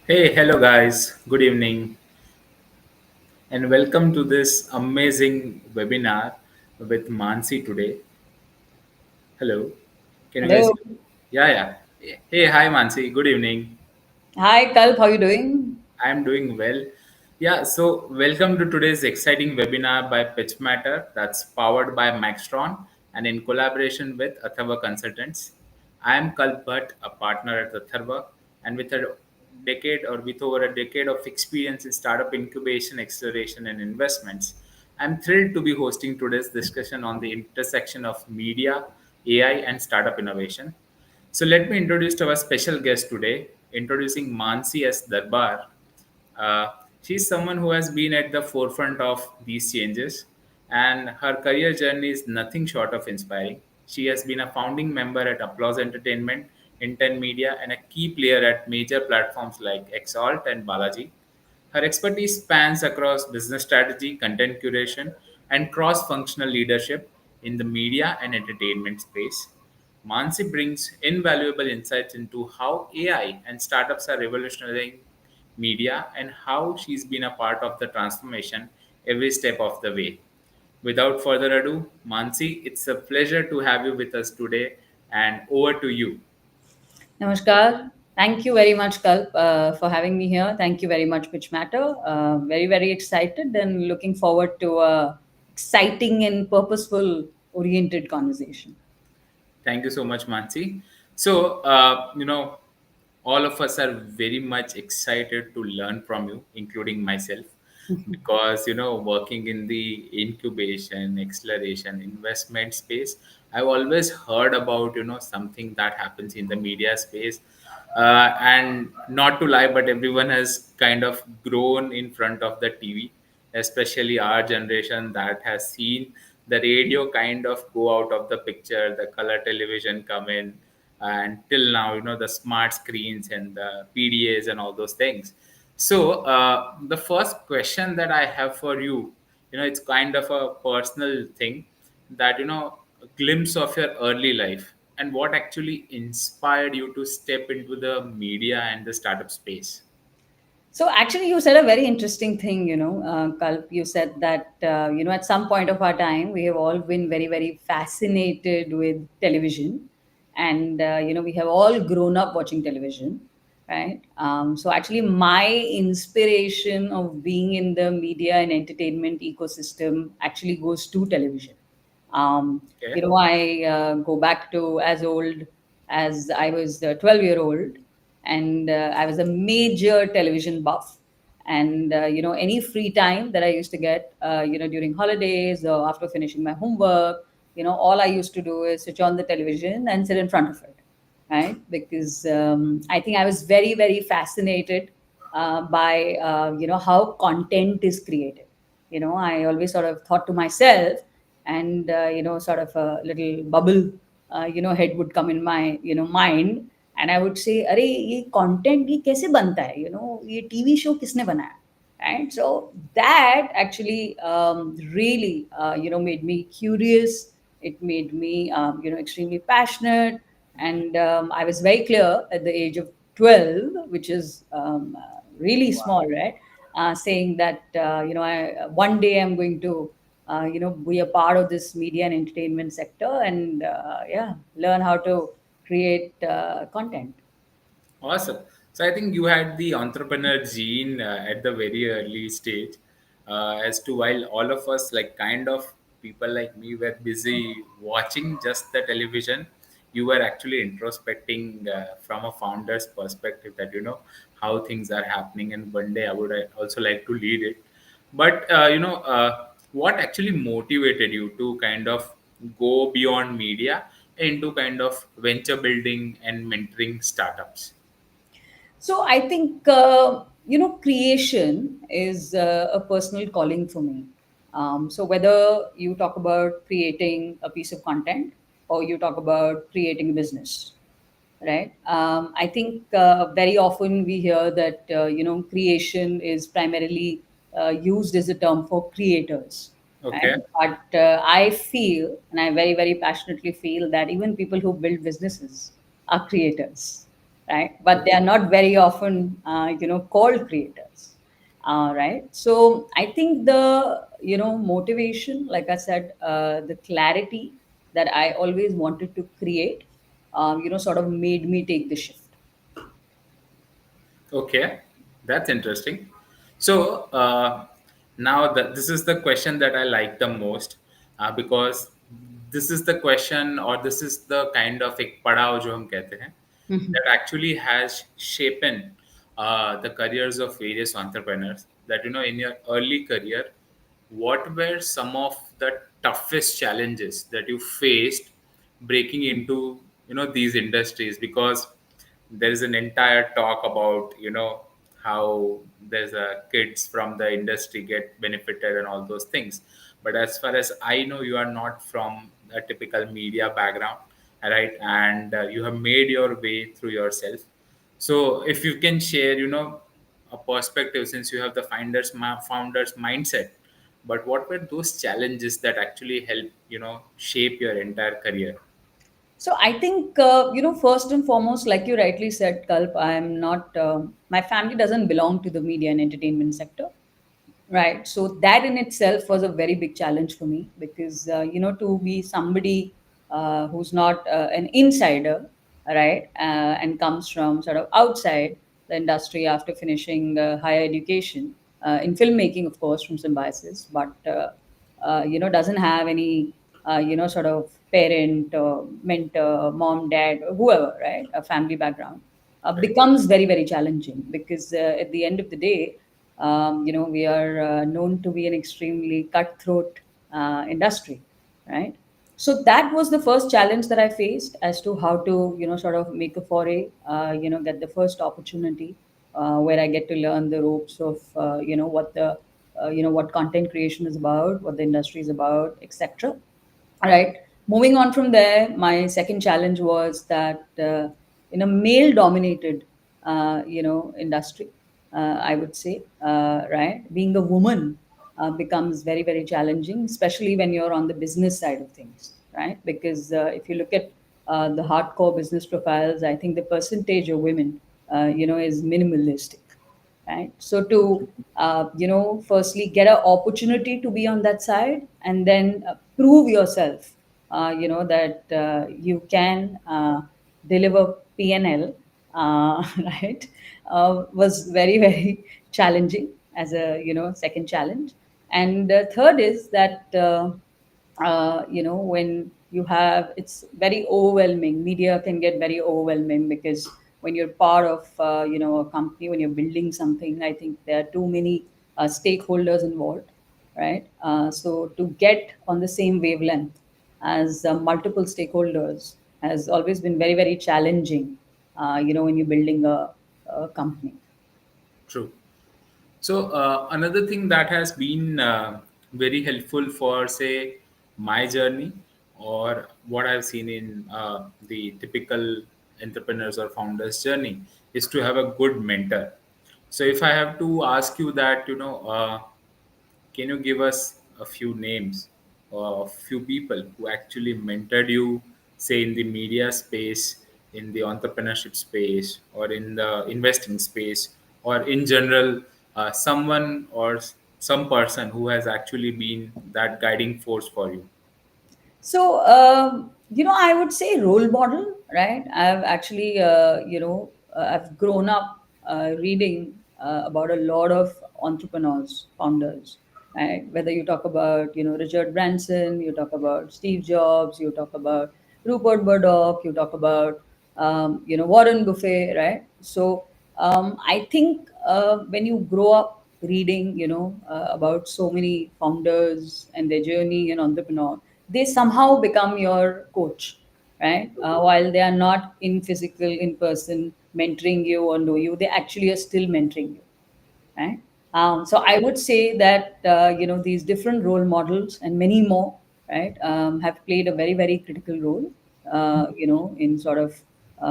Hey, hello guys. Good evening and welcome to this amazing webinar with Maansi today. Hello. Can you guys Hello. hear me? Yeah. Hey, hi Maansi. Good evening. Hi, Kalp. How you doing? I'm doing well. Yeah, so welcome to today's exciting webinar by Pitch Matter that's powered by Maxtron and in collaboration with Athava Consultants. I am Kalp Bhatt, a partner at Athava, and with over a decade of experience in startup incubation, acceleration, and investments, I'm thrilled to be hosting today's discussion on the intersection of media, AI, and startup innovation. So let me introduce our special guest today, introducing Maansi S Darrbaar. She's someone who has been at the forefront of these changes, and her career journey is nothing short of inspiring. She has been a founding member at Applause Entertainment, IN10 Media, and a key player at major platforms like ex-Alt and Balaji. Her expertise spans across business strategy, content curation, and cross functional leadership in the media and entertainment space. Mansi brings invaluable insights into how AI and startups are revolutionizing media and how she's been a part of the transformation every step of the way. Without further ado, Mansi, it's a pleasure to have you with us today, and over to you. Namaskar. Thank you very much, Kalp, for having me here. Thank you very much, Pitch Matter. Very, very excited and looking forward to a exciting and purposeful oriented conversation. Thank you so much, Mansi. So, all of us are very much excited to learn from you, including myself, because, working in the incubation, acceleration, investment space, I've always heard about, something that happens in the media space. And not to lie, but everyone has kind of grown in front of the TV, especially our generation that has seen the radio kind of go out of the picture, the color television come in, and till now, the smart screens and the PDAs and all those things. So, the first question that I have for you, it's kind of a personal thing that, a glimpse of your early life and what actually inspired you to step into the media and the startup space. So actually, you said a very interesting thing, Kalp. You said that, at some point of our time, we have all been very, very fascinated with television. And, we have all grown up watching television, right? So actually, my inspiration of being in the media and entertainment ecosystem actually goes to television. Okay. I go back to as old as I was 12-year-old, and I was a major television buff. And any free time that I used to get, during holidays or after finishing my homework, all I used to do is switch on the television and sit in front of it, right? Because I think I was very, very fascinated by how content is created. I always sort of thought to myself, and sort of a little bubble head would come in my mind, and I would say, अरे ये content ये कैसे बनता है, ये TV show किसने बनाया, right? So that actually really made me curious. It made me extremely passionate, and I was very clear at the age of 12, which is really small, right? Saying that one day I'm going to be a part of this media and entertainment sector, and yeah, learn how to create content. Awesome. So I think you had the entrepreneur gene at the very early stage. As to while all of us, like kind of people like me, were busy watching just the television, you were actually introspecting from a founder's perspective that how things are happening, and one day I would also like to lead it. But what actually motivated you to kind of go beyond media into kind of venture building and mentoring startups? So I think creation is a personal calling for me. So whether you talk about creating a piece of content or you talk about creating a business, right? I think very often we hear that creation is primarily used as a term for creators, right? Okay. But I feel, and I very, very passionately feel, that even people who build businesses are creators, right? But they are not very often, called creators, right? So I think the, motivation, like I said, the clarity that I always wanted to create, sort of made me take the shift. Okay, that's interesting. So now this is the question that I like the most, because this is the question, or this is the kind of एक पड़ाव जो हम कहते हैं, that actually has shapen the careers of various entrepreneurs. That, in your early career, what were some of the toughest challenges that you faced breaking into, these industries? Because there is an entire talk about, how there's a kids from the industry get benefited and all those things. But as far as I know, you are not from a typical media background, right? And you have made your way through yourself. So if you can share, a perspective, since you have the founders mindset, but what were those challenges that actually help, shape your entire career? So I think, first and foremost, like you rightly said, Kalp, I am not. My family doesn't belong to the media and entertainment sector, right? So that in itself was a very big challenge for me, because to be somebody who's not an insider, right, and comes from sort of outside the industry after finishing higher education in filmmaking, of course, from Symbiosis, but doesn't have any sort of parent or mentor, mom, dad, or whoever, right, a family background, Right. becomes very, very challenging, because at the end of the day, we are known to be an extremely cutthroat industry, right? So that was the first challenge that I faced, as to how to, sort of make a foray, get the first opportunity where I get to learn the ropes of, what the, what content creation is about, what the industry is about, etc. All right. Moving on from there, my second challenge was that in a male-dominated, industry, I would say, right, being a woman becomes very, very challenging, especially when you're on the business side of things, right? Because if you look at the hardcore business profiles, I think the percentage of women, is minimalistic, right? So to firstly get an opportunity to be on that side, and then prove yourself, that you can deliver PNL, right, was very, very challenging as a, second challenge. And third is that when you have, it's very overwhelming. Media can get very overwhelming, because when you're part of a company, when you're building something, I think there are too many stakeholders involved, right? So to get on the same wavelength as multiple stakeholders has always been very, very challenging, when you're building a company. True. So another thing that has been very helpful for, say, my journey, or what I've seen in the typical entrepreneurs or founders journey, is to have a good mentor. So if I have to ask you that, can you give us a few names or a few people who actually mentored you, say, in the media space, in the entrepreneurship space, or in the investing space, or in general, someone or some person who has actually been that guiding force for you? So, I would say role model, right? I've actually, I've grown up reading about a lot of entrepreneurs, founders, right? Whether you talk about, Richard Branson, you talk about Steve Jobs, you talk about Rupert Murdoch, you talk about, Warren Buffett, right? So, I think when you grow up reading, about so many founders and their journey and entrepreneur, they somehow become your coach, right? While they are not in physical, in person, mentoring you or know you, they actually are still mentoring you, right? So I would say that these different role models and many more, right, have played a very, very critical role, in sort of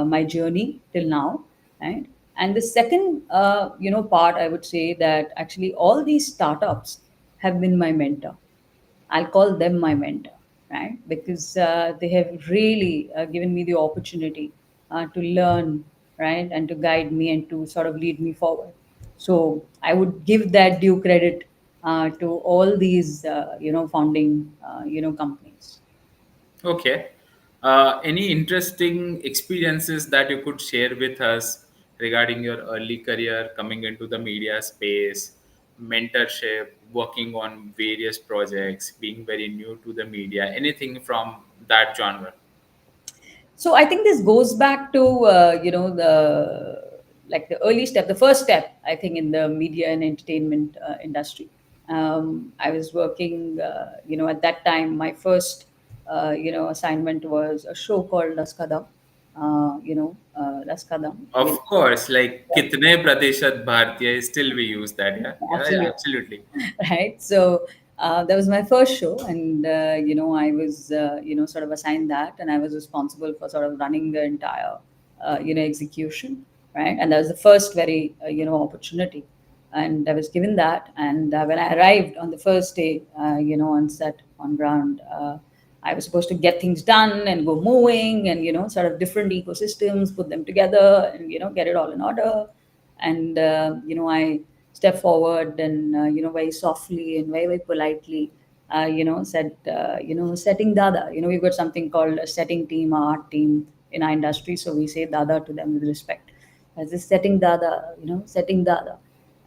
my journey till now, right? And the second part, I would say that actually all these startups have been my mentor. I'll call them my mentor, right? Because they have really given me the opportunity to learn. right, and to guide me and to sort of lead me forward. So I would give that due credit to all these, founding, companies. Okay. Any interesting experiences that you could share with us regarding your early career coming into the media space, mentorship, working on various projects, being very new to the media, anything from that genre? So I think this goes back to the early step, the first step, I think, in the media and entertainment industry. I was working, at that time. My first, assignment was a show called Laskadam. Laskadam. Of course, like kitne pratishat Bhartiya, still we use that, yeah? Yeah, yeah, Absolutely. absolutely. Right. So that was my first show, and I was sort of assigned that, and I was responsible for sort of running the entire execution, right? And that was the first very opportunity, and I was given that. And when I arrived on the first day, on set, on ground, I was supposed to get things done and go moving, and sort of different ecosystems, put them together, and get it all in order. And I step forward and very softly and very, very politely said, setting dada. We've got something called a setting team, a art team in our industry, so we say dada to them with respect. As this setting dada, setting dada.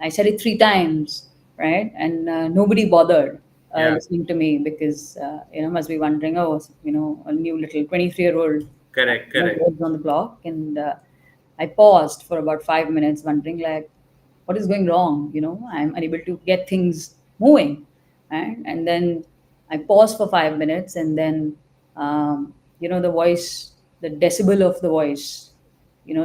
I said it 3 times, right? And nobody bothered Yeah, listening to me, because must be wondering, oh, a new little 23-year-old correct, correct. words on the block. And I paused for about 5 minutes, wondering, like, what is going wrong? I'm unable to get things moving, right? And then I paused for 5 minutes, and then the voice, the decibel of the voice,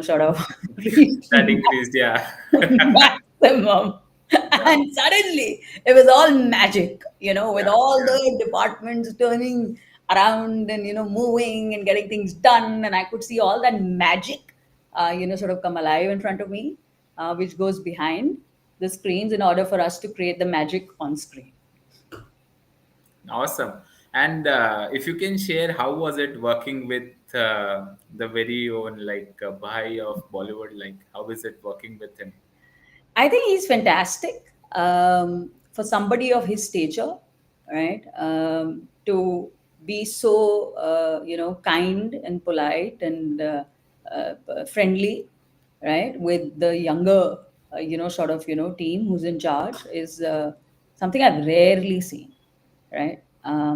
sort of reached That increased, yeah. maximum. And suddenly it was all magic, with Yeah, all yeah. the departments turning around and, moving and getting things done. And I could see all that magic, sort of come alive in front of me, which goes behind the screens in order for us to create the magic on screen. Awesome. And if you can share, how was it working with the very own like Bhai of Bollywood? Like, how is it working with him? I think he's fantastic, for somebody of his stature, right? To be so, kind and polite and friendly, right, with the younger, sort of, team who's in charge is something I've rarely seen, right?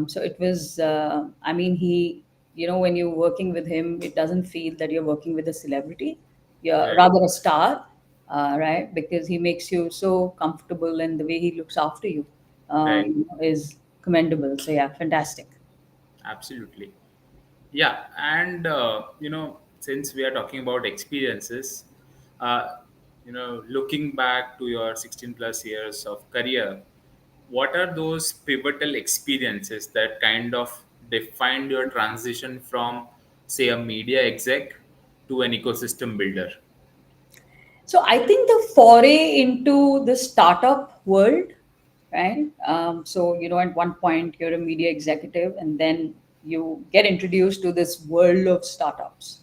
So it was, I mean, when you're working with him, it doesn't feel that you're working with a celebrity, you're Right, rather a star, right? Because he makes you so comfortable, and the way he looks after you, right. is commendable. So, yeah, fantastic. Absolutely. Yeah, and since we are talking about experiences, uh, looking back to your 16 plus years of career, what are those pivotal experiences that kind of defined your transition from, say, a media exec to an ecosystem builder? So I think the foray into the startup world, right? So, at one point you're a media executive, and then you get introduced to this world of startups,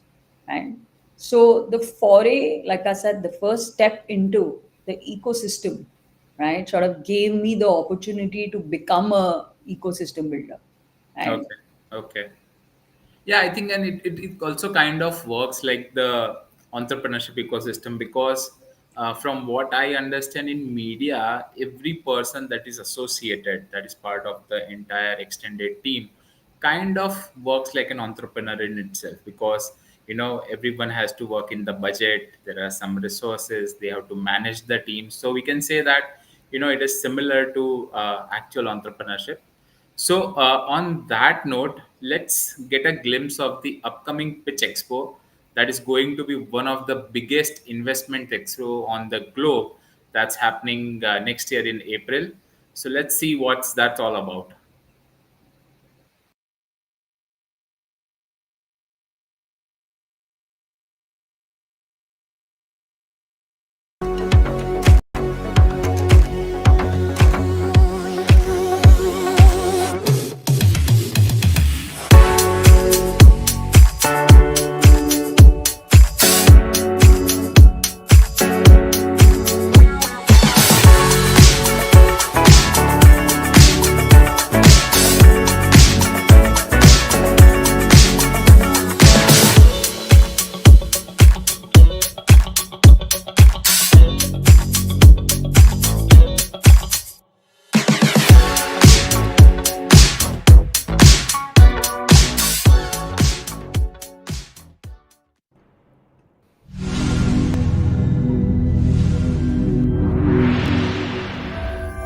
right? So the foray, like I said, the first step into the ecosystem, right, sort of gave me the opportunity to become a ecosystem builder, right? Okay, okay. Yeah, I think, and it also kind of works like the entrepreneurship ecosystem because from what I understand in media, every person that is associated, that is part of the entire extended team, kind of works like an entrepreneur in itself because everyone has to work in the budget. There are some resources they have to manage the team, so we can say that it is similar to actual entrepreneurship. So, on that note, let's get a glimpse of the upcoming Pitch Expo. That is going to be one of the biggest investment expo on the globe. That's happening next year in April. So let's see what's that all about.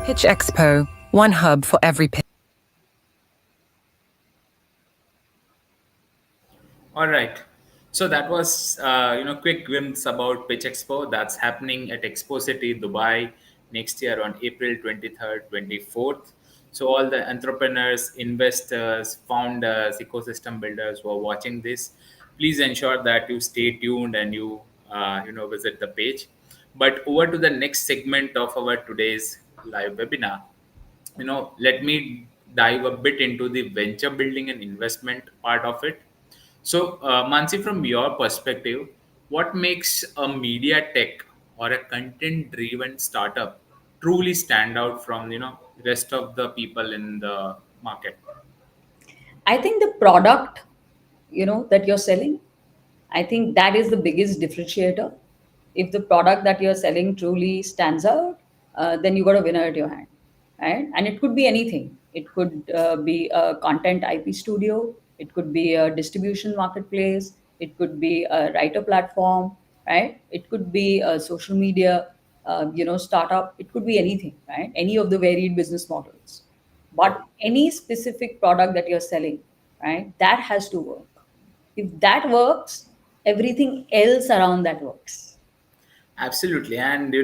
Pitch Expo, one hub for every pitch. All right. So that was quick glimpse about Pitch Expo that's happening at Expo City, Dubai next year on April 23rd, 24th. So all the entrepreneurs, investors, founders, ecosystem builders who are watching this, please ensure that you stay tuned and you visit the page. But over to the next segment of our today's live webinar. Let me dive a bit into the venture building and investment part of it. So, Mansi, from your perspective, what makes a media tech or a content-driven startup truly stand out from rest of the people in the market? I think the product, that you're selling, I think that is the biggest differentiator. If the product that you're selling truly stands out, then you got a winner at your hand, right? And it could be anything. It could be a content IP studio. It could be a distribution marketplace. It could be a writer platform, right? It could be a social media, startup. It could be anything, right? Any of the varied business models. Right. But any specific product that you're selling, right, that has to work. If that works, everything else around that works. Absolutely, and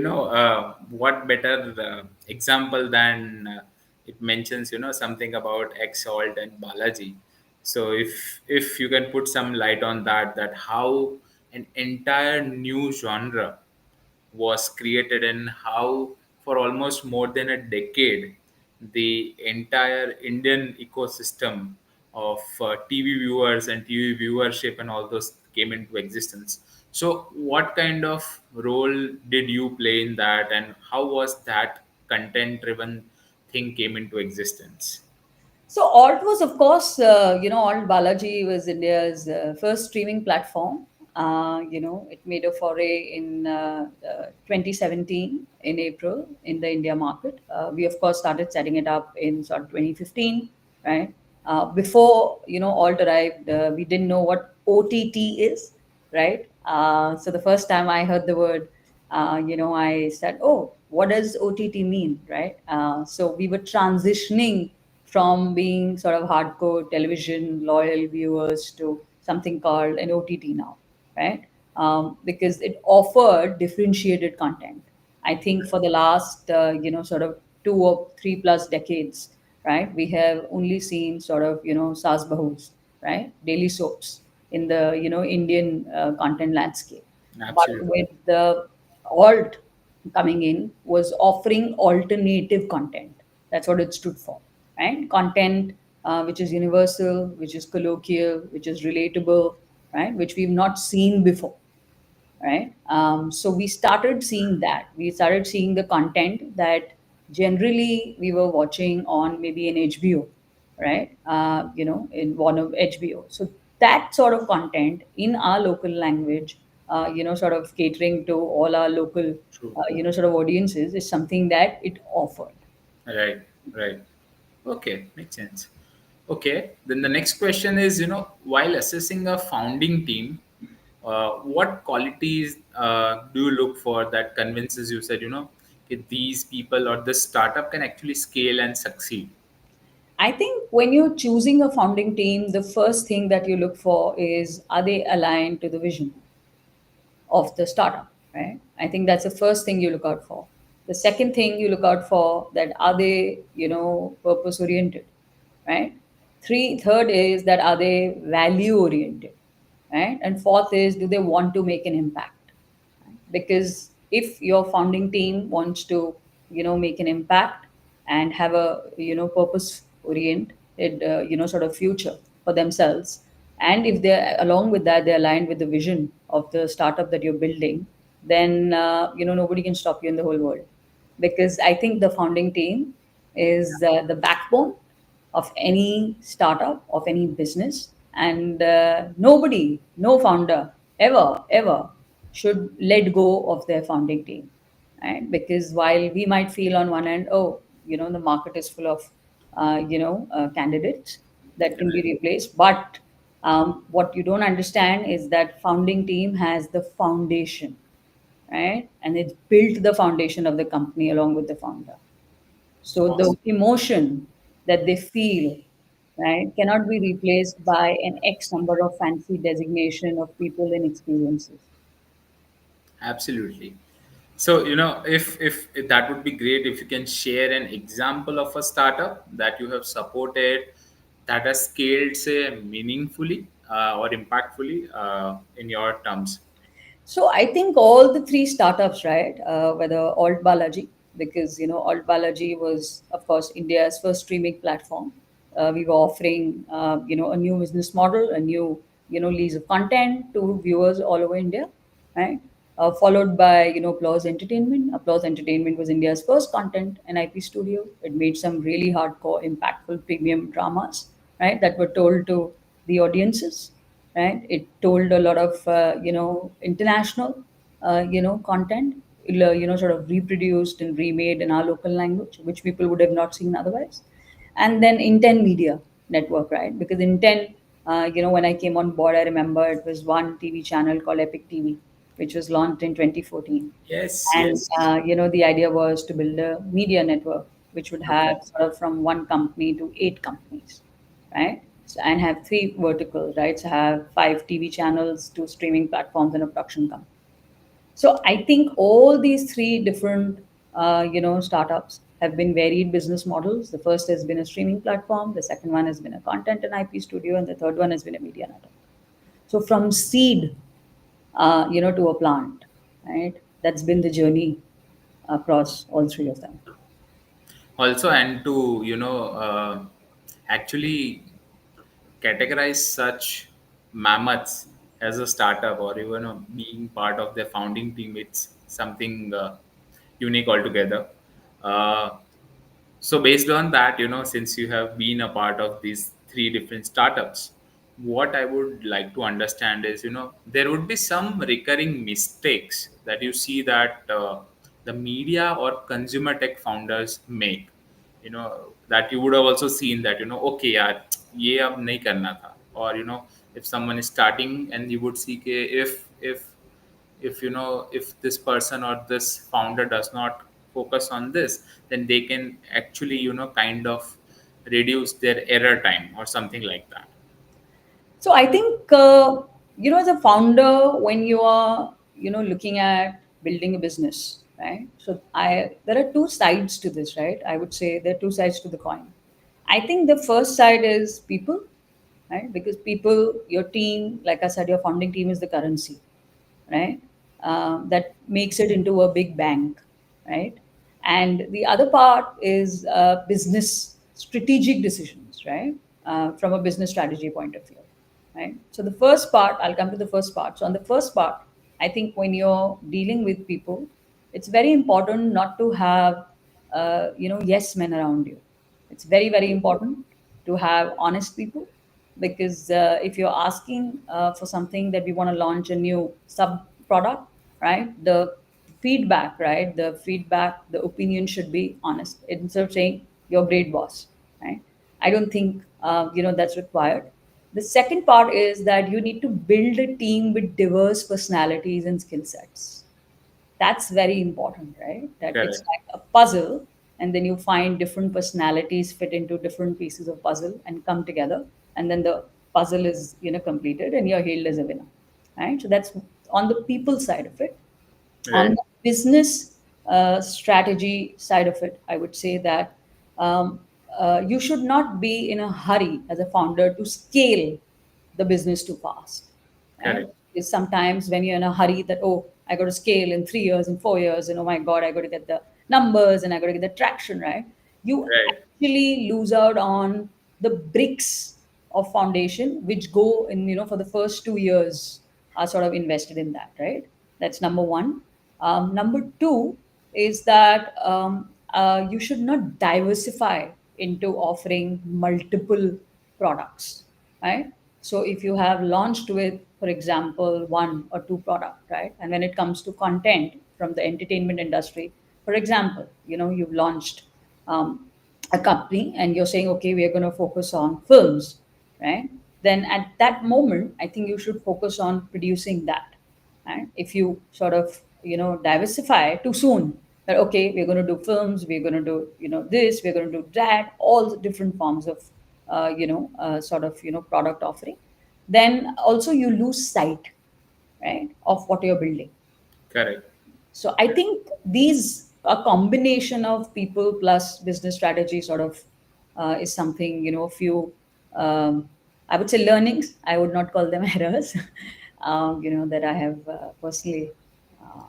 what better example than it mentions something about ex-Alt and Balaji. So if you can put some light on that how an entire new genre was created and how for almost more than a decade the entire Indian ecosystem of TV viewers and TV viewership and all those came into existence. So, what kind of role did you play in that, and how was that content-driven thing came into existence? So Alt was, of course, Alt Balaji was India's first streaming platform. It made a foray in 2017 in April in the India market. We, of course, started setting it up in sort of 2015, right? Before, Alt arrived, we didn't know what OTT is, right? So the first time I heard the word, I said, "Oh, what does OTT mean?" Right? So we were transitioning from being sort of hardcore television loyal viewers to something called an OTT now, right? Because it offered differentiated content. I think for the last, sort of 2 or 3 plus decades, right, we have only seen sort of, Saas Bahus, right, daily soaps in the, Indian content landscape. But Absolutely. with the alt coming in was offering alternative content. That's what it stood for, right? Content which is universal, which is colloquial, which is relatable, right? Which we've not seen before, right? So we started seeing that. We started seeing the content that generally we were watching on maybe an HBO, right? In one of HBO. So that sort of content in our local language, sort of catering to all our local, True. sort of audiences is something that it offered. Right. Right. Okay, makes sense. Okay, then the next question is, while assessing a founding team, what qualities do you look for that convinces you that, that these people or this startup can actually scale and succeed? I think when you're choosing a founding team, the first thing that you look for is, are they aligned to the vision of the startup, right? I think that's the first thing you look out for. The second thing you look out for, that are they, purpose oriented, right? Third is that are they value oriented, right? And fourth is, do they want to make an impact? Because if your founding team wants to make an impact and have a purpose oriented sort of future for themselves, and if they're along with that they're aligned with the vision of the startup that you're building, then nobody can stop you in the whole world. Because I think the founding team is the backbone of any startup, of any business. And nobody, no founder ever should let go of their founding team. Right? Because while we might feel on one end, oh, the market is full of, candidates that can be Right. replaced. But what you don't understand is that founding team has the foundation, right? And it's built the foundation of the company along with the founder. So the Awesome. emotion that they feel, right, cannot be replaced by an X number of fancy designation of people and experiences. Absolutely. So, if that would be great if you can share an example of a startup that you have supported that has scaled, say, meaningfully or impactfully in your terms. So I think all the three startups, right? Whether ALTBalaji, because ALTBalaji was, of course, India's first streaming platform. We were offering, a new business model, a new, lease of content to viewers all over India, right? Followed by, Applause Entertainment. Applause Entertainment was India's first content and IP studio. It made some really hardcore, impactful premium dramas, right? That were told to the audiences, right? It told a lot of international content, sort of reproduced and remade in our local language, which people would have not seen otherwise. And then IN10 Media network, right? Because IN10, when I came on board, I remember it was one TV channel called Epic TV, which was launched in 2014. Yes, And yes. the idea was to build a media network which would have Okay. sort of from one company to eight companies, right? So, and have three verticals, right? So have five TV channels, two streaming platforms, and a production company. So I think all these three different, startups have been varied business models. The first has been a streaming platform. The second one has been a content and IP studio, and the third one has been a media network. So from seed, to a plant, right? That's been the journey across all three of them. Also, and to actually categorize such mammoths as a startup or even being part of their founding team, it's something unique altogether. uh, So based on that, since you have been a part of these three different startups, what I would like to understand is, there would be some recurring mistakes that you see that the media or consumer tech founders make. That you would have also seen that, okay, yaar, ye ab nahi karna tha. Or if someone is starting and you would see ke if if this person or this founder does not focus on this, then they can actually kind of reduce their error time or something like that. So I think, as a founder, when you are, looking at building a business, right? So there are two sides to this, right? I would say there are two sides to the coin. I think the first side is people, right? Because people, your team, like I said, your founding team is the currency, right? That makes it into a big bank, right? And the other part is business strategic decisions, right? From a business strategy point of view, right? So the first part, I'll come to the first part. So on the first part, I think when you're dealing with people, it's very important not to have, yes men around you. It's very, very important to have honest people, because if you're asking for something that we want to launch a new sub product, right? The opinion should be honest instead of saying you're great boss, right? I don't think that's required. The second part is that you need to build a team with diverse personalities and skill sets. That's very important, right? That it's Correct. like a puzzle, and then you find different personalities fit into different pieces of puzzle and come together, and then the puzzle is completed and you're hailed as a winner, right? So that's on the people side of it. On Right. the business strategy side of it, I would say that you should not be in a hurry as a founder to scale the business too fast, right? Correct. Is sometimes when you're in a hurry that, oh, I got to scale in 3 years, in 4 years, and oh my God, I got to get the numbers and I got to get the traction, right? You Right. actually lose out on the bricks of foundation, which go in, for the first 2 years are sort of invested in that, right? That's number one. Number two is that you should not diversify into offering multiple products, right? So if you have launched with, for example, one or two product, right? And when it comes to content from the entertainment industry, for example, you've launched a company and you're saying, okay, we are going to focus on films, right? Then at that moment, I think you should focus on producing that. Right? If you sort of diversify too soon, That okay, we're going to do films, we're going to do this, we're going to do that, all the different forms of sort of product offering. Then also you lose sight, right, of what you're building. Correct. So I think these a combination of people plus business strategy sort of is something, few I would say learnings. I would not call them errors. That I have personally uh,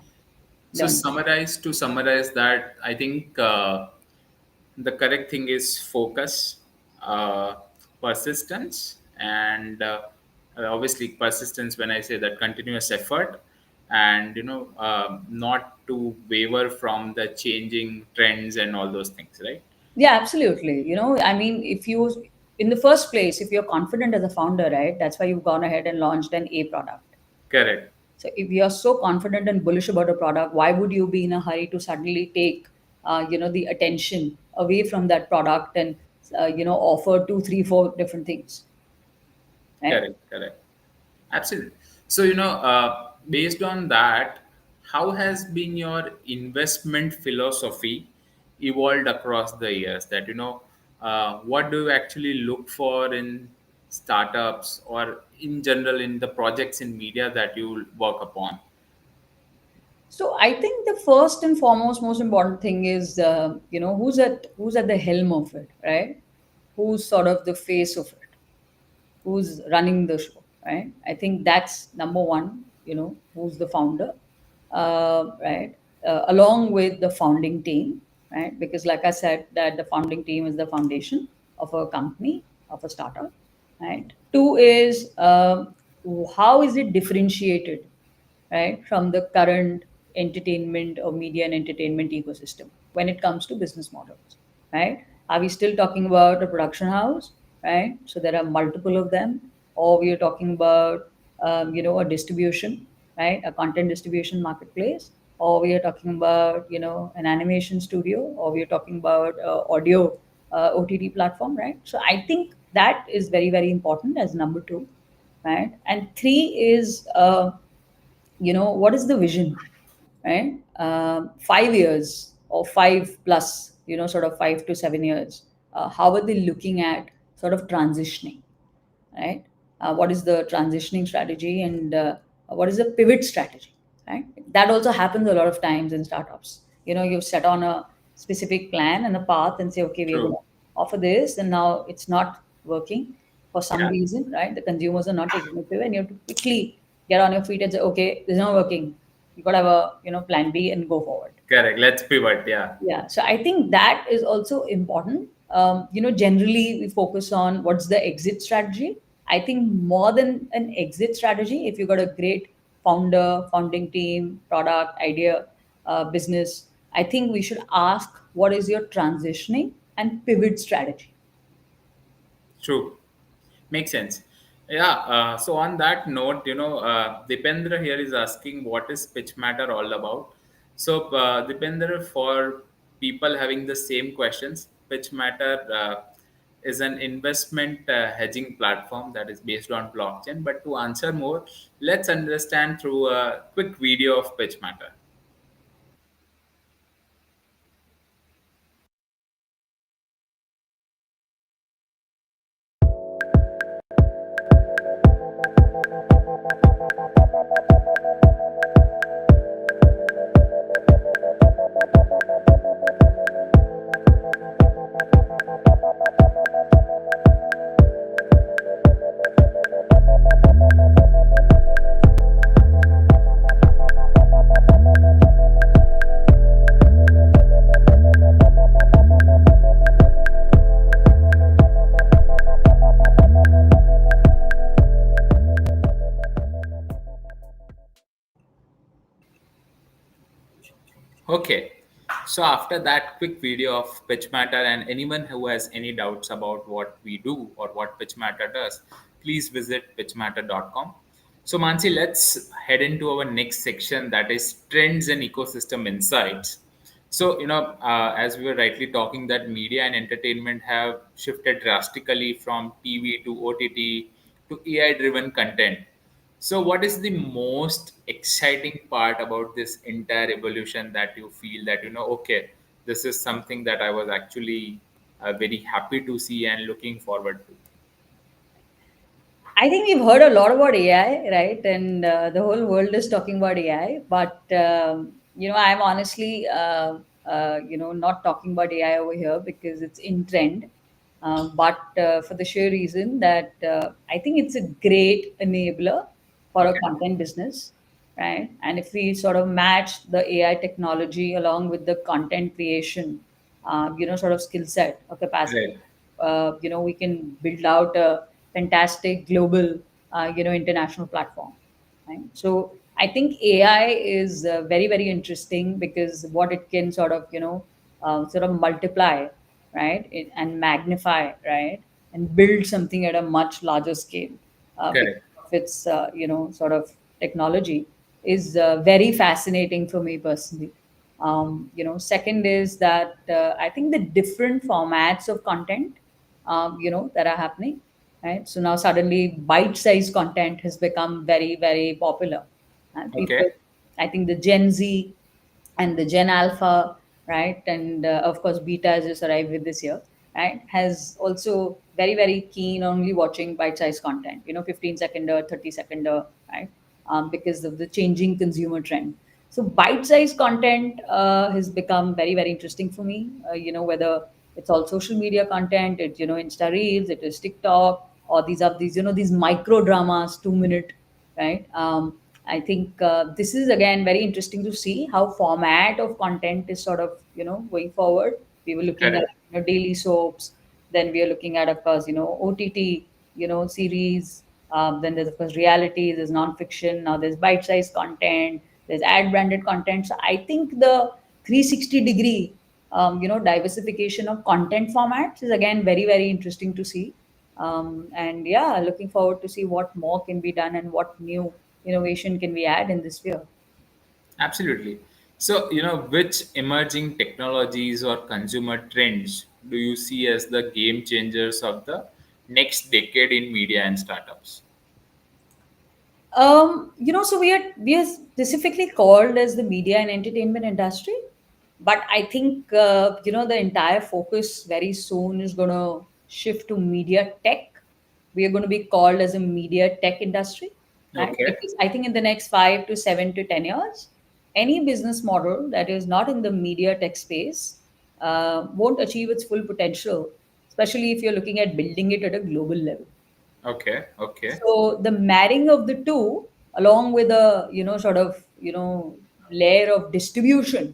So learned. summarize that, I think the correct thing is focus, uh, persistence, and obviously persistence. When I say that, continuous effort, and not to waver from the changing trends and all those things, right? Yeah, absolutely. I mean, if you in the first place, if you're confident as a founder, right, that's why you've gone ahead and launched an A product. Correct. So if you're so confident and bullish about a product, why would you be in a hurry to suddenly take, the attention away from that product and, offer two, three, four different things, right? Correct. Correct. Absolutely. So, based on that, how has been your investment philosophy evolved across the years? That, what do you actually look for in startups or in general in the projects in media that you work upon? So I think the first and foremost, most important thing is, who's at the helm of it, right? Who's sort of the face of it? Who's running the show, right? I think that's number one. Who's the founder, right? Along with the founding team, right? Because, like I said, that the founding team is the foundation of a company, of a startup, right? Two is, how is it differentiated, right, from the current entertainment or media and entertainment ecosystem when it comes to business models, right? Are we still talking about a production house, right? So there are multiple of them, or we are talking about, a distribution, right, a content distribution marketplace, or we are talking about, an animation studio, or we are talking about audio OTT platform, right? So I think that is very, very important as number two, right? And three is, what is the vision, right? 5 years or five plus, sort of 5 to 7 years, how are they looking at sort of transitioning, right? What is the transitioning strategy, and what is the pivot strategy, right? That also happens a lot of times in startups. You set on a specific plan and a path and say, okay, we are going True. to offer this, and now it's not working for some Yeah. reason, right? The consumers are not taking the pivot, and you have to quickly get on your feet and say, okay, this is not working. You got to have a, plan B and go forward. Correct. Let's pivot. Yeah. Yeah, so I think that is also important. Generally we focus on what's the exit strategy. I think more than an exit strategy, if you've got a great founder, founding team, product, idea, business, I think we should ask what is your transitioning and pivot strategy. True. Makes sense. Yeah. So on that note, Dipendra here is asking what is pitch matter all about. So Dipendra, for people having the same questions, pitch matter is an investment hedging platform that is based on blockchain. But to answer more, let's understand through a quick video of pitch matter. Okay. So after that quick video of Pitch Matter, and anyone who has any doubts about what we do or what Pitch Matter does, please visit pitchmatter.com. So Mansi, let's head into our next section, that is trends and ecosystem insights. So as we were rightly talking, that media and entertainment have shifted drastically from TV to OTT to AI-driven content. So, what is the most exciting part about this entire evolution that you feel that, okay, this is something that I was actually very happy to see and looking forward to? I think we've heard a lot about AI, right? And the whole world is talking about AI. But I'm honestly, not talking about AI over here because it's in trend. But for the sheer reason that I think it's a great enabler for a Okay, content business, right? And if we sort of match the AI technology along with the content creation, sort of skill set or capacity, right, we can build out a fantastic global, international platform. Right? So I think AI is very, very interesting because what it can sort of, sort of multiply, right, and magnify, right, and build something at a much larger scale because correct, of its, sort of technology is very fascinating for me personally. Second is that I think the different formats of content, that are happening, right? So now suddenly bite-sized content has become very, very popular. People, okay, I think the Gen Z and the Gen Alpha, right, and of course Beta has just arrived with this year, right, has also very, very keen on only watching bite-sized content, 15 second or 30 second, right, because of the changing consumer trend. So bite-sized content has become very, very interesting for me. Whether it's all social media content, it's Insta Reels, it is TikTok, or these are these these micro dramas, 2 minute, right? I think this is again very interesting to see how format of content is sort of going forward. We were looking at correct, daily soaps, then we are looking at, of course, OTT, series. Then there's, of course, reality. There's non-fiction. Now there's bite-sized content. There's ad-branded content. So I think the 360-degree, diversification of content formats is again very, very interesting to see. And yeah, looking forward to see what more can be done and what new innovation can we add in this sphere. absolutely. So, which emerging technologies or consumer trends do you see as the game changers of the next decade in media and startups? So we are specifically called as the media and entertainment industry, but I think the entire focus very soon is going to shift to media tech. We are going to be called as a media tech industry, right? Okay, Because I think in the next 5 to 7 to 10 years, any business model that is not in the media tech space won't achieve its full potential, especially if you're looking at building it at a global level. okay, okay, So the marrying of the two, along with a sort of layer of distribution,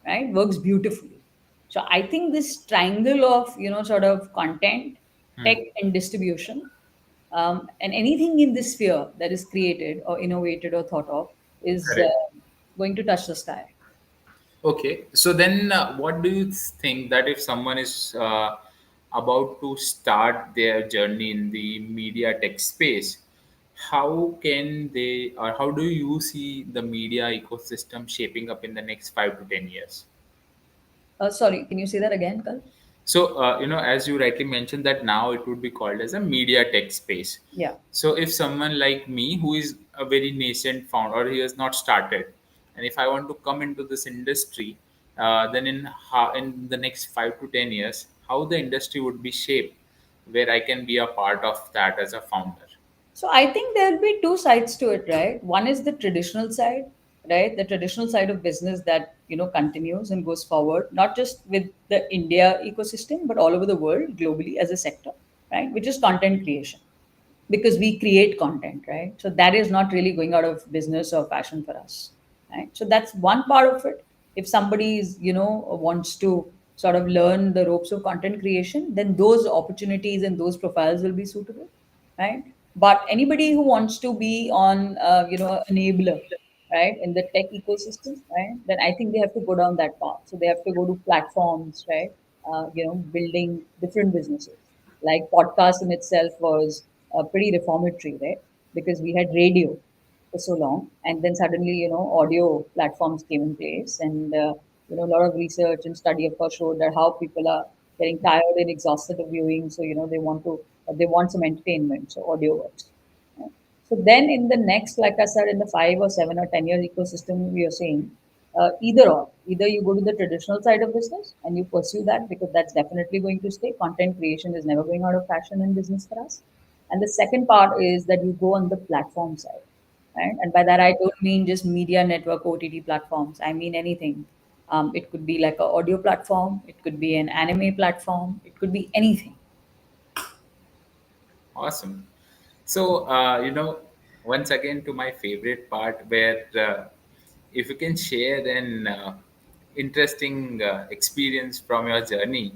right, works beautifully. So I think this triangle of sort of content, hmm, tech, and distribution, and anything in this sphere that is created or innovated or thought of is correct. going to touch the sky. Okay, so then what do you think that if someone is about to start their journey in the media tech space, how can they, or how do you see the media ecosystem shaping up in the next 5 to 10 years? Sorry, can you say that again, Kal? So, as you rightly mentioned, that now it would be called as a media tech space. Yeah. So, if someone like me, who is a very nascent founder, or he has not started, and if I want to come into this industry, then in the next 5 to 10 years, how the industry would be shaped, where I can be a part of that as a founder. So I think there'll be two sides to it, right? One is the traditional side, right? The traditional side of business that continues and goes forward, not just with the India ecosystem, but all over the world, globally as a sector, right? Which is content creation, because we create content, right? So that is not really going out of business or fashion for us, right? So that's one part of it. If somebody is, wants to sort of learn the ropes of content creation, then those opportunities and those profiles will be suitable, right? But anybody who wants to be on, enabler, right, in the tech ecosystem, right, then I think they have to go down that path. So they have to go to platforms, right, building different businesses. Like podcast in itself was pretty reformatory, right, because we had radio for so long, and then suddenly audio platforms came in place, and a lot of research and study, of course, showed that how people are getting tired and exhausted of viewing, so they want some entertainment, so audio works, right? So then in the next, like I said, in the 5 or 7 or 10 years ecosystem, we are saying either or. Either you go to the traditional side of business and you pursue that because that's definitely going to stay. Content creation is never going out of fashion in business for us. And the second part is that you go on the platform side, right? And by that I don't mean just media network OTT platforms. I mean anything. It could be like an audio platform. It could be an anime platform. It could be anything. Awesome. So, once again to my favorite part where if you can share an interesting experience from your journey.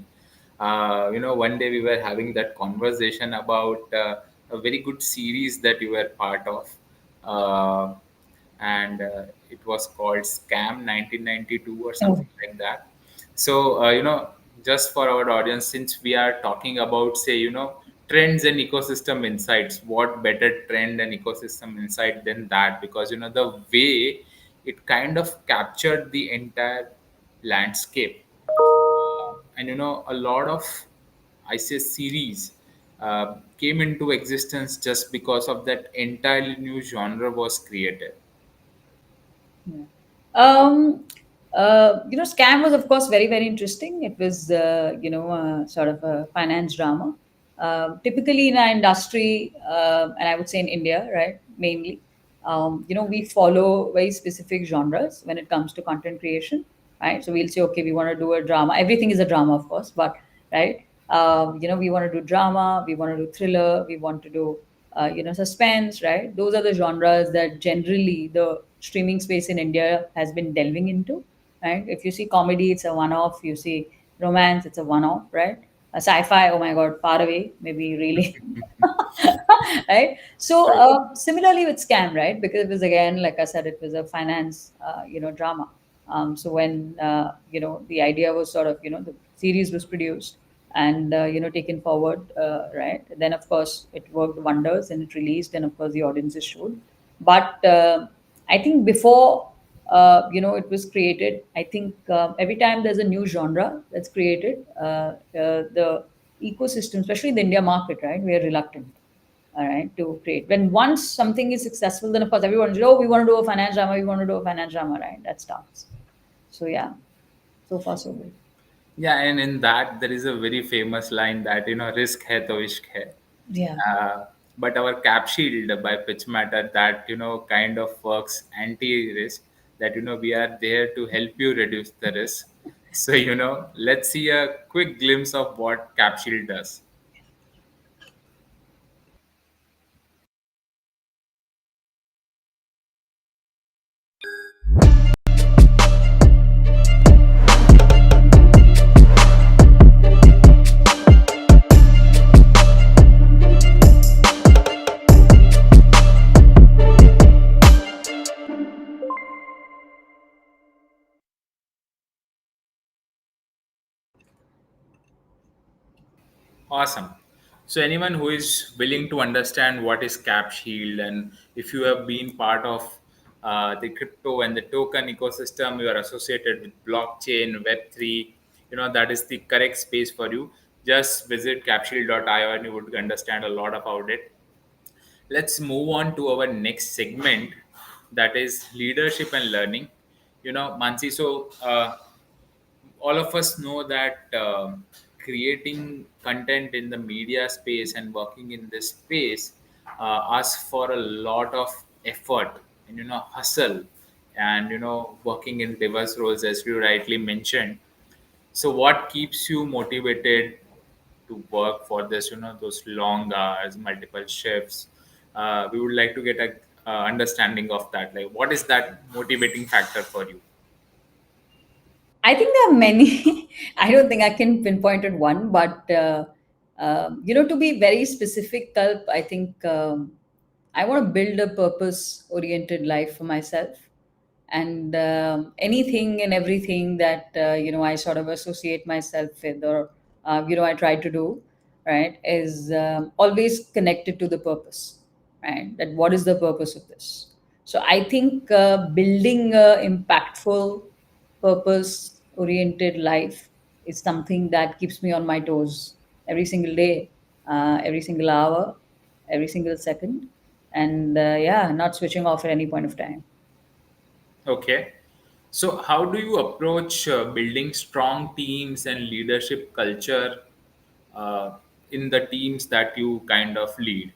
One day we were having that conversation about a very good series that you were part of. Uh, and it was called Scam 1992 or Oh, something like that. So, just for our audience, since we are talking about, say, trends and ecosystem insights, what better trend and ecosystem insight than that? Because, the way it kind of captured the entire landscape. And, a lot of, I say, series came into existence just because of that entirely new genre was created. yeah. Scam was of course very very interesting. It was sort of a finance drama. Typically in our industry, and I would say in India, right, mainly, we follow very specific genres when it comes to content creation, right? So we'll say, okay, we want to do a drama. Everything is a drama, of course, but right, we want to do drama, we want to do thriller, we want to do suspense, right? Those are the genres that generally the streaming space in India has been delving into, right? If you see comedy, it's a one-off. You see romance, it's a one-off, right? A sci-fi, oh my God, far away, maybe really. Right? So True. similarly with Scam, right? Because it was again, like I said, it was a finance, drama. So when the idea was sort of the series was produced and taken forward, right? Then of course it worked wonders and it released, and of course the audiences showed. But I think before it was created, I think every time there's a new genre that's created, the ecosystem, especially the India market, right? We are reluctant, all right, to create. When once something is successful, then of course everyone says, oh, we want to do a finance drama, we want to do a finance drama, right? That starts. So yeah, so far so good. Yeah, and in that there is a very famous line that risk hai to ishq hai. Yeah. But our cap shield by pitch matter that kind of works anti-risk. That we are there to help you reduce the risk. So let's see a quick glimpse of what cap shield does. Awesome. So anyone who is willing to understand what is Cap Shield, and if you have been part of the crypto and the token ecosystem, you are associated with blockchain, Web3, that is the correct space for you. Just visit capshield.io and you would understand a lot about it. Let's move on to our next segment, that is leadership and learning. Mansi, so all of us know that creating content in the media space and working in this space asks for a lot of effort and hustle, and working in diverse roles as you rightly mentioned. So what keeps you motivated to work for this, those long hours, multiple shifts? We would like to get a understanding of that, like what is that motivating factor for you? I think there are many. I don't think I can pinpoint at one, but to be very specific, Kalp, I think I want to build a purpose-oriented life for myself, and anything and everything that I sort of associate myself with, or I try to do, right, is always connected to the purpose, right? That what is the purpose of this? So I think building a impactful purpose oriented life is something that keeps me on my toes every single day, every single hour, every single second. and yeah, not switching off at any point of time. Okay. So, how do you approach building strong teams and leadership culture uh, in the teams that you kind of lead?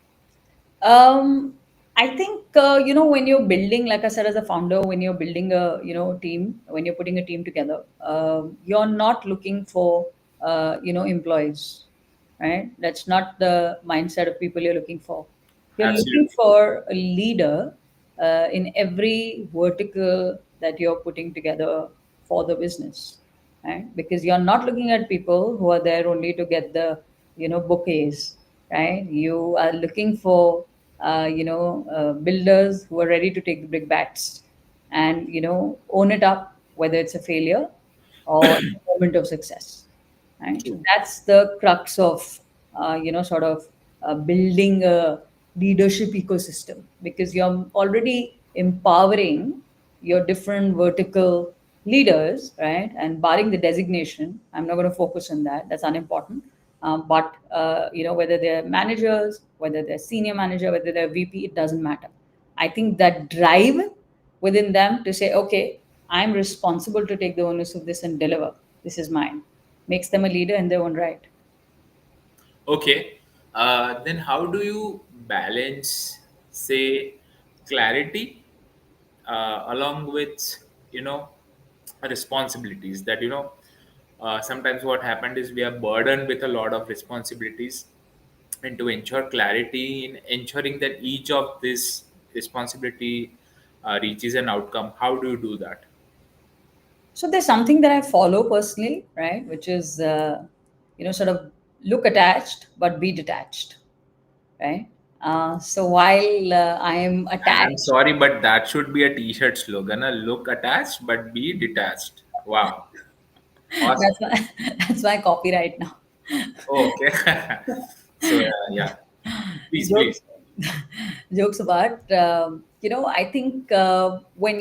Um, I think when you're building, like I said, as a founder, when you're building a team, when you're putting a team together, you're not looking for employees, right? That's not the mindset of people you're looking for. You're looking Absolutely. for a leader in every vertical that you're putting together for the business, right? Because you're not looking at people who are there only to get the bouquets, right? You are looking for builders who are ready to take the big bats and own it up, whether it's a failure or a moment of success, right? So True. that's the crux of sort of building a leadership ecosystem, because you're already empowering your different vertical leaders, right? And barring the designation, I'm not going to focus on that, that's unimportant. But whether they're managers, whether they're senior manager, whether they're VP, it doesn't matter. I think that drive within them to say, okay, I'm responsible to take the onus of this and deliver, this is mine, makes them a leader in their own right. Okay. Then, how do you balance, say, clarity along with you know responsibilities that sometimes what happened is we are burdened with a lot of responsibilities, and to ensure clarity in ensuring that each of this responsibility reaches an outcome, how do you do that? So there's something that I follow personally, right, which is sort of look attached but be detached, right? So while I am I'm attached, sorry, but that should be a t-shirt slogan. Look attached but be detached. Wow. Awesome. that's my that's my copyright now. Okay. So yeah, please, Jokes please. jokes apart, I think when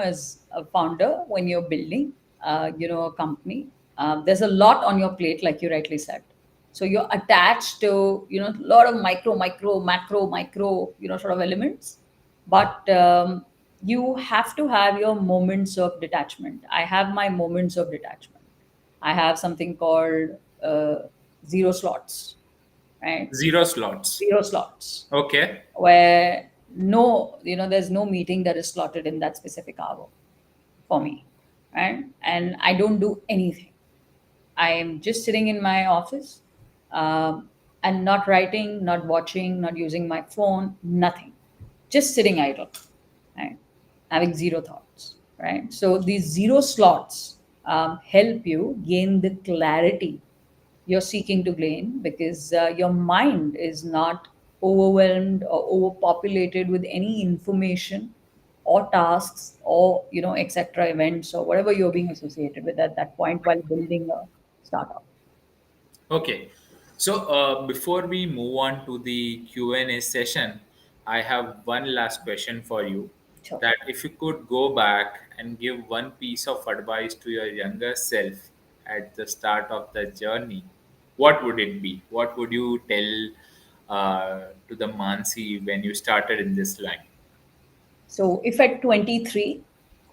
as a founder, when you're building a company, there's a lot on your plate, like you rightly said. So you're attached to a lot of micro macro micro sort of elements, but you have to have your moments of detachment. I have my moments of detachment. I have something called uh, zero slots, right? Zero slots. Zero slots, Okay. where there's no meeting that is slotted in that specific hour for me, right? And I don't do anything. I am just sitting in my office, and not writing, not watching, not using my phone, nothing, just sitting idle, right? Having zero thoughts, right? So these zero slots help you gain the clarity you're seeking to gain, because your mind is not overwhelmed or overpopulated with any information or tasks or etc events or whatever you're being associated with at that point while building a startup. Okay. So before we move on to the Q&A session, I have one last question for you. Sure. That if you could go back and give one piece of advice to your younger self at the start of the journey, what would it be? What would you tell to the Mansi when you started in this line? So if at 23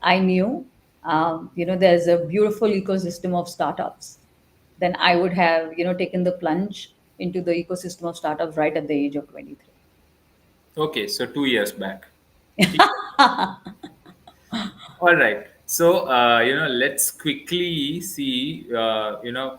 I knew there's a beautiful ecosystem of startups, then I would have taken the plunge into the ecosystem of startups right at the age of 23. Okay, so 2 years back. All right. So, let's quickly see.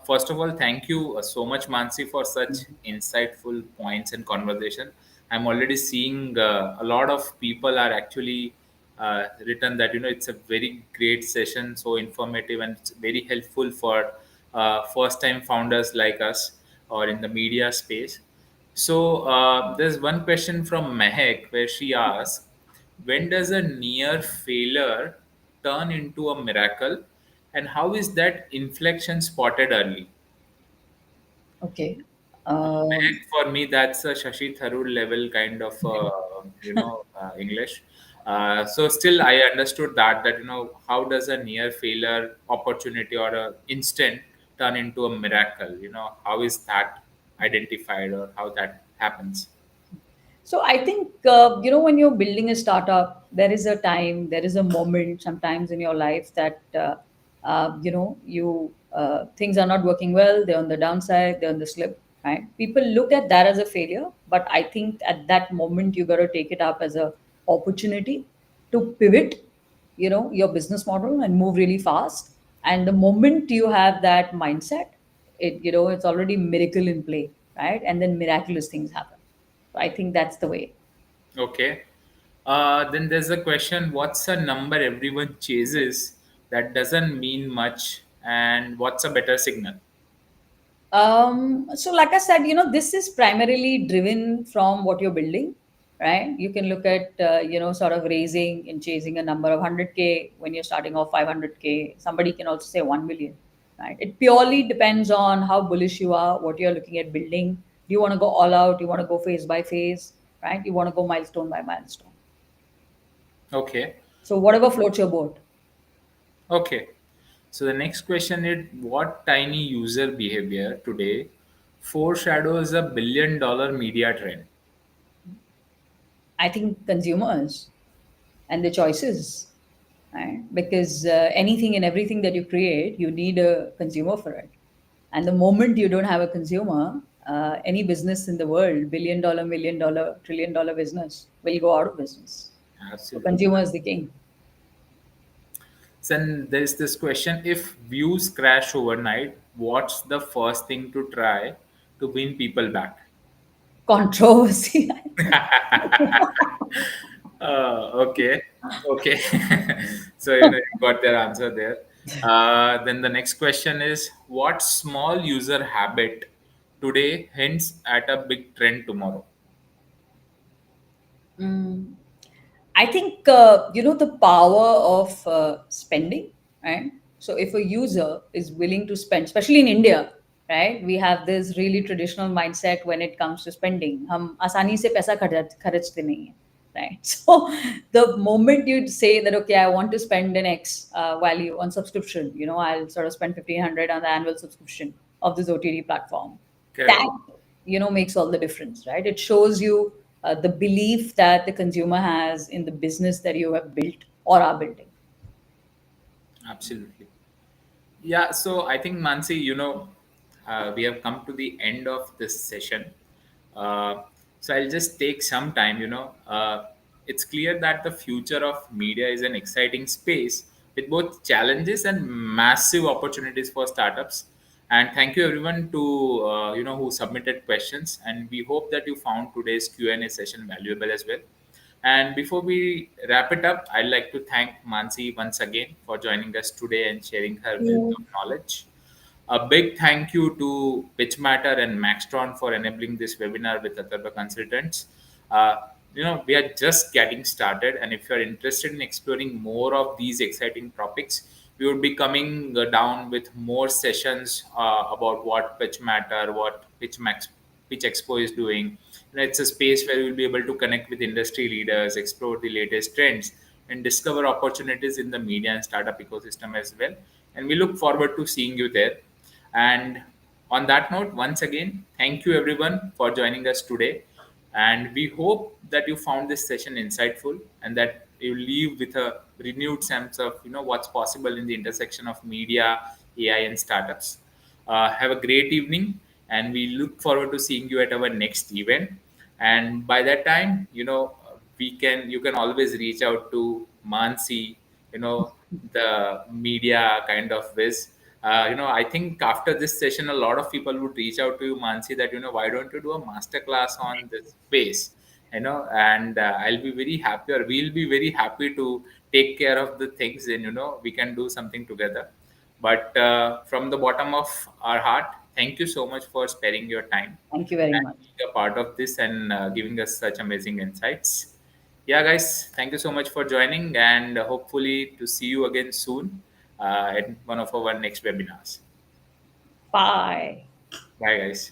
First of all, thank you so much, Mansi, for such insightful points and conversation. I'm already seeing a lot of people are actually written that it's a very great session, so informative, and it's very helpful for first-time founders like us or in the media space. So, there's one question from Mehek where she asks, when does a near failure turn into a miracle, and how is that inflection spotted early? Okay. Mehak, for me, that's a Shashi Tharoor level kind of, English. So still, I understood that how does a near failure opportunity or a instant turn into a miracle? How is that identified or how that happens? So I think when you're building a startup, there is a time, there is a moment sometimes in your life that you things are not working well. They're on the downside. They're on the slip. Right? People look at that as a failure, but I think at that moment you got to take it up as a opportunity to pivot, your business model and move really fast. And the moment you have that mindset, it's already miracle in play, right? And then miraculous things happen. So I think that's the way. Okay. Then there's a question: what's a number everyone chases that doesn't mean much, and what's a better signal? So like I said, this is primarily driven from what you're building, right? You can look at, sort of raising and chasing a number of 100K when you're starting off 500K. Somebody can also say 1 million, right? It purely depends on how bullish you are, what you're looking at building. Do you want to go all out? Do you want to go phase by phase, right? You want to go milestone by milestone. Okay. So whatever floats your boat. Okay. So the next question is: what tiny user behavior today foreshadows a billion-dollar media trend? I think consumers and the choices, right? Because anything and everything that you create, you need a consumer for it. And the moment you don't have a consumer, any business in the world, $1 billion, $1 million, $1 trillion business, will go out of business. So Absolutely. consumer is the king. Then there's this question: if views crash overnight, what's the first thing to try to win people back? Controversy. Okay, okay. So you got their answer there. Then the next question is: what small user habit today hints at a big trend tomorrow? Mm. I think the power of spending, right? So if a user is willing to spend, especially in India, right, we have this really traditional mindset when it comes to spending. हम आसानी से पैसा खर्चते नहीं हैं, right? So the moment you say that, okay, I want to spend an X value on subscription, I'll sort of spend 1,500 on the annual subscription of this OTT platform. That Correct. makes all the difference, right? It shows you the belief that the consumer has in the business that you have built or are building. Absolutely. Yeah, so I think Mansi, we have come to the end of this session. So I'll just take some time. It's clear that the future of media is an exciting space with both challenges and massive opportunities for startups. And thank you everyone to who submitted questions. And we hope that you found today's Q&A session valuable as well. And before we wrap it up, I'd like to thank Mansi once again for joining us today and sharing her wealth of knowledge. A big thank you to Pitchmatter and Maxtron for enabling this webinar with Atharva Consultants. We are just getting started, and if you are interested in exploring more of these exciting topics, we will be coming down with more sessions about what Pitchmatter, what Pitch Expo is doing. It's a space where we'll be able to connect with industry leaders, explore the latest trends, and discover opportunities in the media and startup ecosystem as well. And we look forward to seeing you there. And on that note, once again, thank you everyone for joining us today. And we hope that you found this session insightful and that you leave with a renewed sense of what's possible in the intersection of media, AI, and startups. Have a great evening, and we look forward to seeing you at our next event. And by that time, you can always reach out to Mansi, you know the media kind of whiz. I think after this session, a lot of people would reach out to you, Mansi, that why don't you do a master class on this space? And I'll be very happy, or we'll be very happy to take care of the things, and we can do something together. But from the bottom of our heart, thank you so much for sparing your time Thank you very and much. being a part of this and giving us such amazing insights. Yeah, guys, thank you so much for joining, and hopefully to see you again soon at one of our next webinars. Bye. Bye, guys.